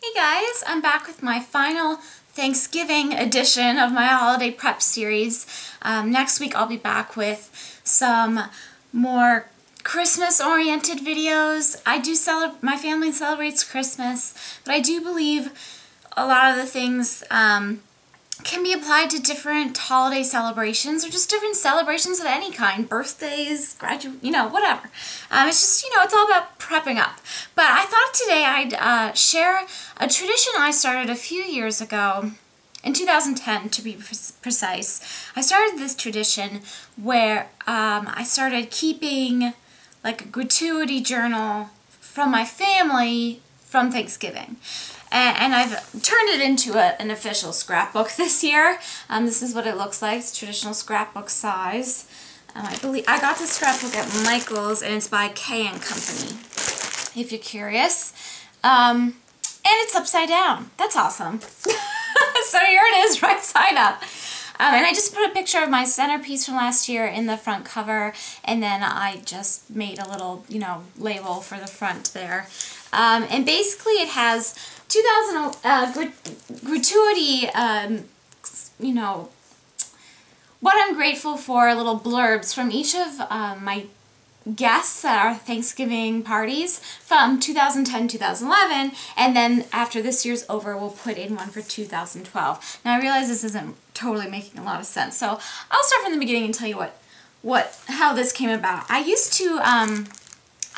Hey guys, I'm back with my final Thanksgiving edition of my holiday prep series. Next week I'll be back with some more Christmas-oriented videos. My family celebrates Christmas, but I do believe a lot of the things can be applied to different holiday celebrations or just different celebrations of any kind, birthdays, whatever. It's just, it's all about prepping up. But I thought today I'd share a tradition I started a few years ago, in 2010 to be precise. I started this tradition where I started keeping like a gratuity journal from my family from Thanksgiving. And I've turned it into an official scrapbook this year. This is what it looks like. It's traditional scrapbook size. I got this scrapbook at Michael's, and it's by K & Company, if you're curious. And it's upside down. That's awesome. So here it is, right side up. And I just put a picture of my centerpiece from last year in the front cover, and then I just made a little, label for the front there. And basically it has 2000 gratuity, what I'm grateful for, little blurbs from each of my guests at our Thanksgiving parties from 2010, 2011, and then after this year's over, we'll put in one for 2012. Now I realize this isn't totally making a lot of sense, so I'll start from the beginning and tell you how this came about. I used to,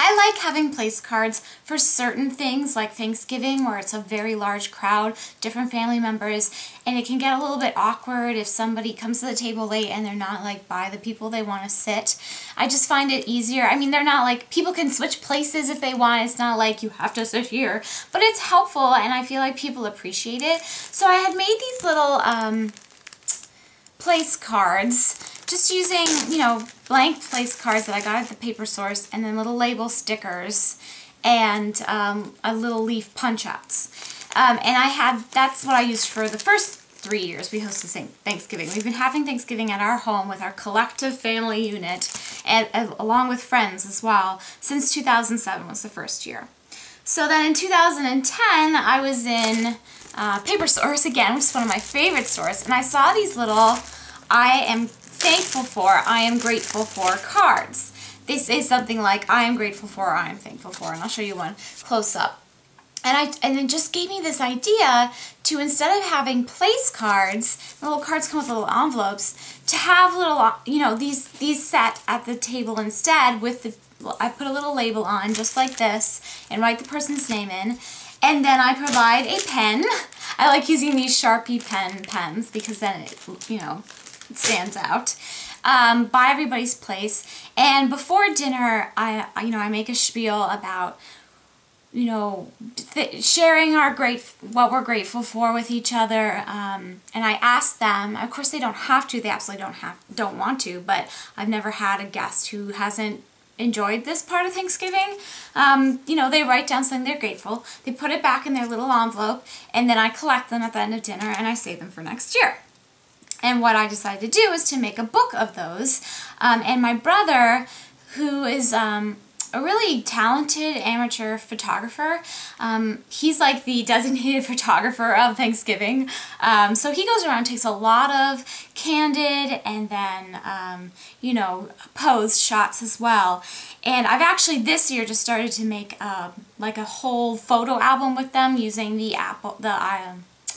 I like having place cards for certain things like Thanksgiving where it's a very large crowd, different family members, and it can get a little bit awkward if somebody comes to the table late and they're not like by the people they want to sit. I just find it easier. I mean, they're not like, people can switch places if they want. It's not like you have to sit here, but it's helpful and I feel like people appreciate it. So I had made these little place cards just using, blank place cards that I got at the paper source, and then little label stickers and a little leaf punch-outs. And that's what I used for the first 3 years we hosted Thanksgiving. We've been having Thanksgiving at our home with our collective family unit, and along with friends as well, since 2007 was the first year. So then in 2010, I was in paper source again, which is one of my favorite stores, and I saw these little I am thankful for, I am grateful for cards. They say something like, I am grateful for, I am thankful for, and I'll show you one close up. And it just gave me this idea to, instead of having place cards, the little cards come with little envelopes, to have little, these set at the table instead with I put a little label on just like this and write the person's name in. And then I provide a pen. I like using these Sharpie pens because then it, it stands out, by everybody's place. And before dinner, I make a spiel about, sharing what we're grateful for with each other. And I ask them, of course they don't have to, they absolutely don't want to, but I've never had a guest who hasn't enjoyed this part of Thanksgiving. They write down something they're grateful, they put it back in their little envelope, and then I collect them at the end of dinner and I save them for next year. And what I decided to do is to make a book of those. And my brother, who is a really talented amateur photographer, he's like the designated photographer of Thanksgiving. So he goes around and takes a lot of candid and then, posed shots as well. And I've actually this year just started to make like a whole photo album with them using the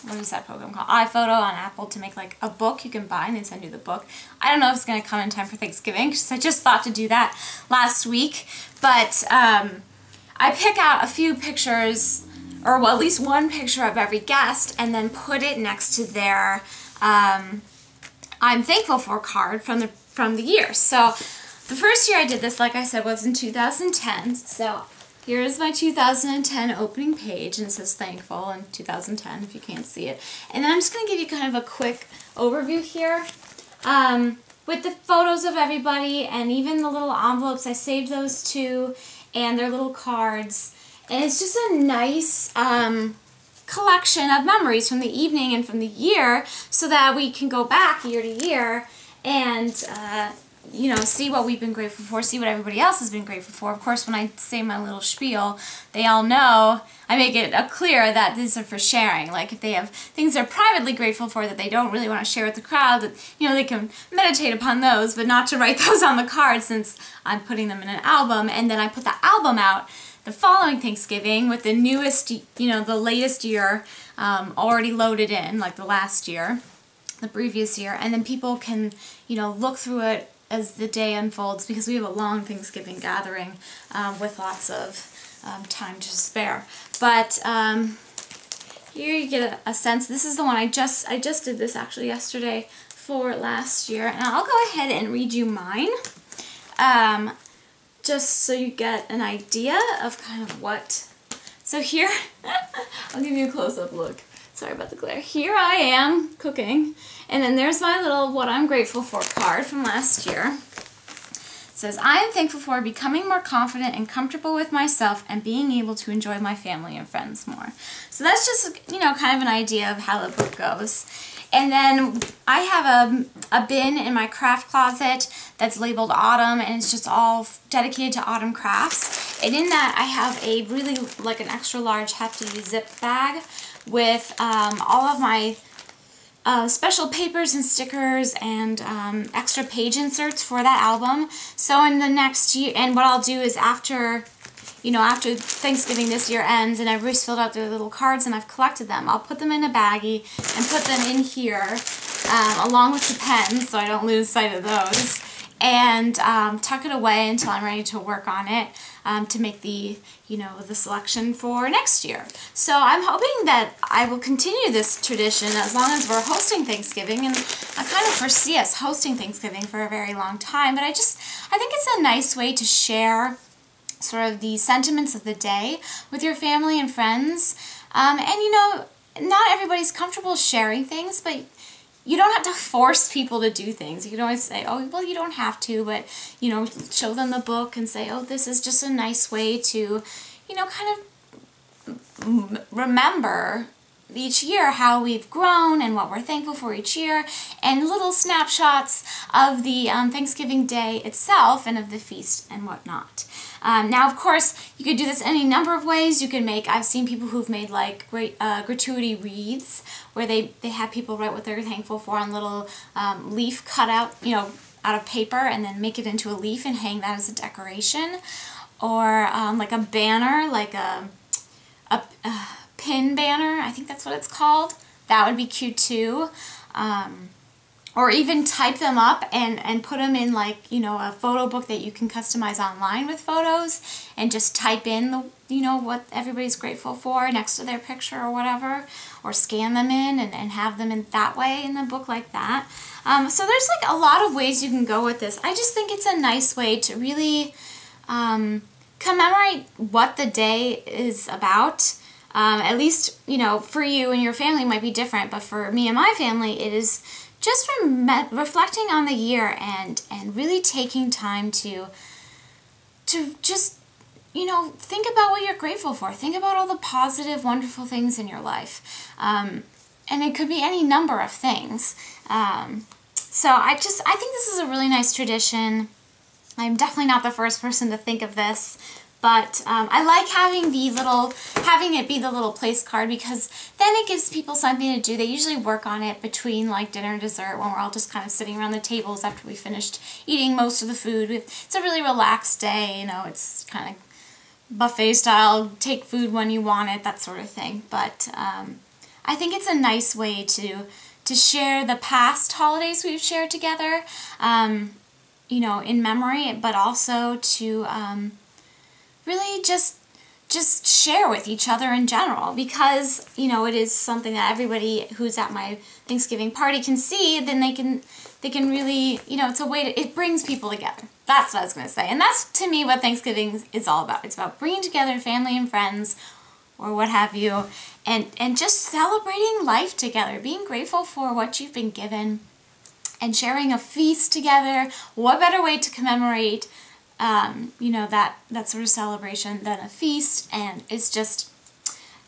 what is that program called? iPhoto on Apple, to make like a book you can buy and they send you the book. I don't know if it's going to come in time for Thanksgiving because I just thought to do that last week. But I pick out a few pictures, or well, at least one picture of every guest, and then put it next to their I'm thankful for card from the year. So the first year I did this, like I said, was in 2010. So here's my 2010 opening page, and it says thankful in 2010 if you can't see it. And then I'm just going to give you kind of a quick overview here with the photos of everybody and even the little envelopes. I saved those too, and their little cards. And it's just a nice collection of memories from the evening and from the year so that we can go back year to year and you know, see what we've been grateful for, see what everybody else has been grateful for. Of course, when I say my little spiel, they all know, I make it clear that these are for sharing. Like if they have things they're privately grateful for that they don't really want to share with the crowd, that, you know, they can meditate upon those, but not to write those on the card since I'm putting them in an album. And then I put the album out the following Thanksgiving with the newest, you know, the latest year already loaded in, like the last year, the previous year, and then people can, you know, look through it as the day unfolds, because we have a long Thanksgiving gathering with lots of time to spare. But here you get a sense. This is the one I just did this actually yesterday for last year, and I'll go ahead and read you mine, just so you get an idea of kind of what. So here, I'll give you a close-up look. Sorry about the glare. Here I am cooking, and then there's my little what I'm grateful for card from last year. It says, I am thankful for becoming more confident and comfortable with myself and being able to enjoy my family and friends more. So that's just, you know, kind of an idea of how the book goes. And then I have a bin in my craft closet that's labeled Autumn, and it's just all dedicated to autumn crafts. And in that I have a really, like an extra large hefty zip bag with all of my special papers and stickers and extra page inserts for that album. So in the next year, and what I'll do is after, you know, after Thanksgiving this year ends and everybody's filled out their little cards and I've collected them, I'll put them in a baggie and put them in here along with the pens so I don't lose sight of those, and tuck it away until I'm ready to work on it to make the, you know, the selection for next year. So I'm hoping that I will continue this tradition as long as we're hosting Thanksgiving, and I kind of foresee us hosting Thanksgiving for a very long time, but I think it's a nice way to share sort of the sentiments of the day with your family and friends. And you know, not everybody's comfortable sharing things, but you don't have to force people to do things. You can always say, oh, well, you don't have to, but, you know, show them the book and say, oh, this is just a nice way to, you know, kind of remember each year how we've grown and what we're thankful for each year, and little snapshots of the Thanksgiving Day itself and of the feast and whatnot. Now, of course, you could do this any number of ways. You can make, I've seen people who've made like great gratuity wreaths where they have people write what they're thankful for on little leaf cutout, you know, out of paper, and then make it into a leaf and hang that as a decoration. Or like a banner, like a pin banner, I think that's what it's called. That would be cute too. Or even type them up and put them in, like, you know, a photo book that you can customize online with photos, and just type in the, you know, what everybody's grateful for next to their picture or whatever, or scan them in and have them in that way in the book like that. So there's like a lot of ways you can go with this. I just think it's a nice way to really commemorate what the day is about. At least, you know, for you and your family it might be different, but for me and my family it is just reflecting on the year and really taking time to just, you know, think about what you're grateful for. Think about all the positive, wonderful things in your life. And it could be any number of things. So I think this is a really nice tradition. I'm definitely not the first person to think of this. But I like having it be the little place card, because then it gives people something to do. They usually work on it between like dinner and dessert, when we're all just kind of sitting around the tables after we finished eating most of the food. It's a really relaxed day, you know, it's kind of buffet style, take food when you want it, that sort of thing. But I think it's a nice way to share the past holidays we've shared together, you know, in memory, but also to really just share with each other in general, because, you know, it is something that everybody who's at my Thanksgiving party can see. Then they can really, you know, it's a way to, it brings people together. That's what I was going to say. And that's, to me, what Thanksgiving is all about. It's about bringing together family and friends, or what have you, and just celebrating life together, being grateful for what you've been given, and sharing a feast together. What better way to commemorate you know, that sort of celebration than a feast? And it's just,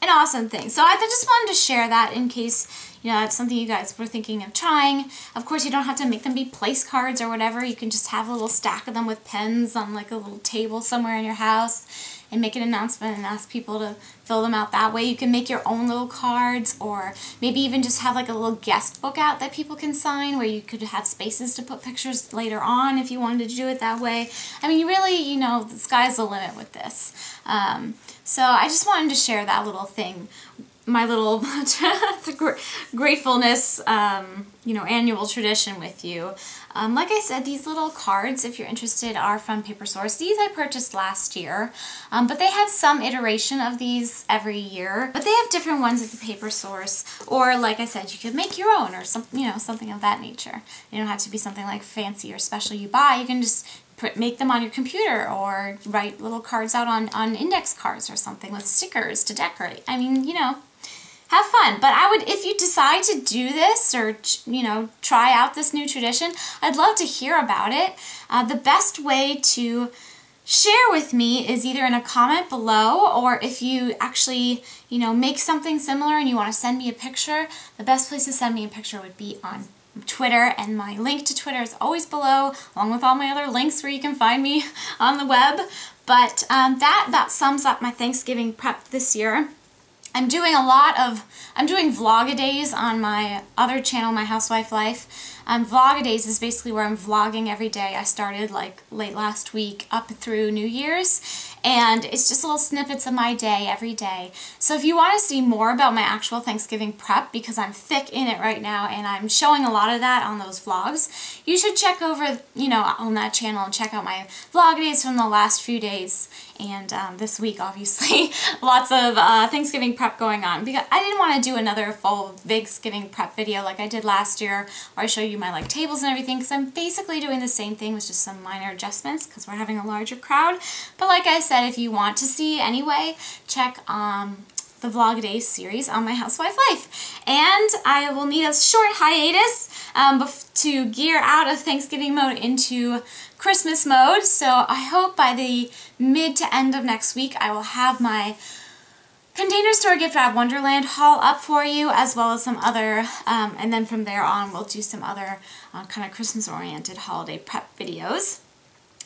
an awesome thing. So I just wanted to share that in case, you know, that's something you guys were thinking of trying. Of course, you don't have to make them be place cards or whatever. You can just have a little stack of them with pens on like a little table somewhere in your house and make an announcement and ask people to fill them out that way. You can make your own little cards, or maybe even just have like a little guest book out that people can sign where you could have spaces to put pictures later on if you wanted to do it that way. I mean, you really, you know, the sky's the limit with this. So I just wanted to share that little thing, my little gratefulness, you know, annual tradition with you. Like I said, these little cards, if you're interested, are from Paper Source. These I purchased last year, but they have some iteration of these every year. But they have different ones at the Paper Source, or like I said, you could make your own, or some, you know, something of that nature. You don't have to be something like fancy or special you buy. You can just make them on your computer, or write little cards out on index cards or something with stickers to decorate. I mean, you know, have fun. But I would, if you decide to do this or, you know, try out this new tradition, I'd love to hear about it. The best way to share with me is either in a comment below, or if you actually, you know, make something similar and you want to send me a picture, the best place to send me a picture would be on Twitter, and my link to Twitter is always below, along with all my other links where you can find me on the web. But that sums up my Thanksgiving prep this year. I'm doing vlog-a-days on my other channel, My Housewife Life. Vlog-a-days is basically where I'm vlogging every day. I started like late last week up through New Year's, and it's just little snippets of my day every day. So if you want to see more about my actual Thanksgiving prep, because I'm thick in it right now and I'm showing a lot of that on those vlogs, you should check over, you know, on that channel and check out my vlog-a-days from the last few days. And this week, obviously, lots of Thanksgiving prep going on, because I didn't want to do another full Thanksgiving prep video like I did last year, where I show you my like tables and everything, because I'm basically doing the same thing with just some minor adjustments because we're having a larger crowd. But like I said, if you want to see anyway, check the Vlog-a-Days series on My Housewife Life. And I will need a short hiatus to gear out of Thanksgiving mode into Christmas mode. So I hope by the mid to end of next week I will have my Container Store Gift Wrap Wonderland haul up for you, as well as some other, and then from there on we'll do some other kind of Christmas-oriented holiday prep videos,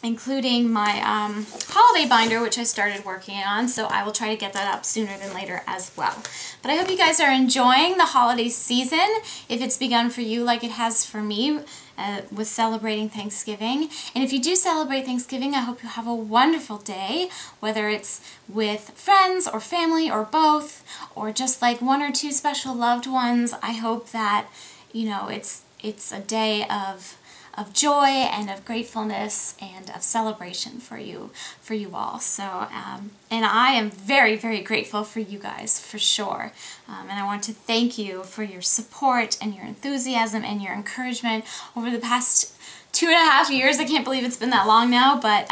including my holiday binder, which I started working on, so I will try to get that up sooner than later as well. But I hope you guys are enjoying the holiday season, if it's begun for you like it has for me, with celebrating Thanksgiving. And if you do celebrate Thanksgiving, I hope you have a wonderful day, whether it's with friends or family or both, or just like one or two special loved ones. I hope that, you know, it's a day of joy and of gratefulness and of celebration for you all. So, and I am very, very grateful for you guys, for sure. And I want to thank you for your support and your enthusiasm and your encouragement over the past 2.5 years. I can't believe it's been that long now, but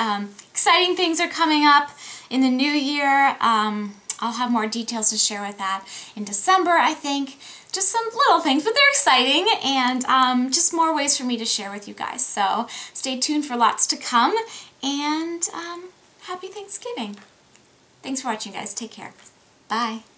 exciting things are coming up in the new year. I'll have more details to share with that in December, I think. Just some little things, but they're exciting, and just more ways for me to share with you guys. So stay tuned for lots to come, and happy Thanksgiving. Thanks for watching, guys. Take care. Bye.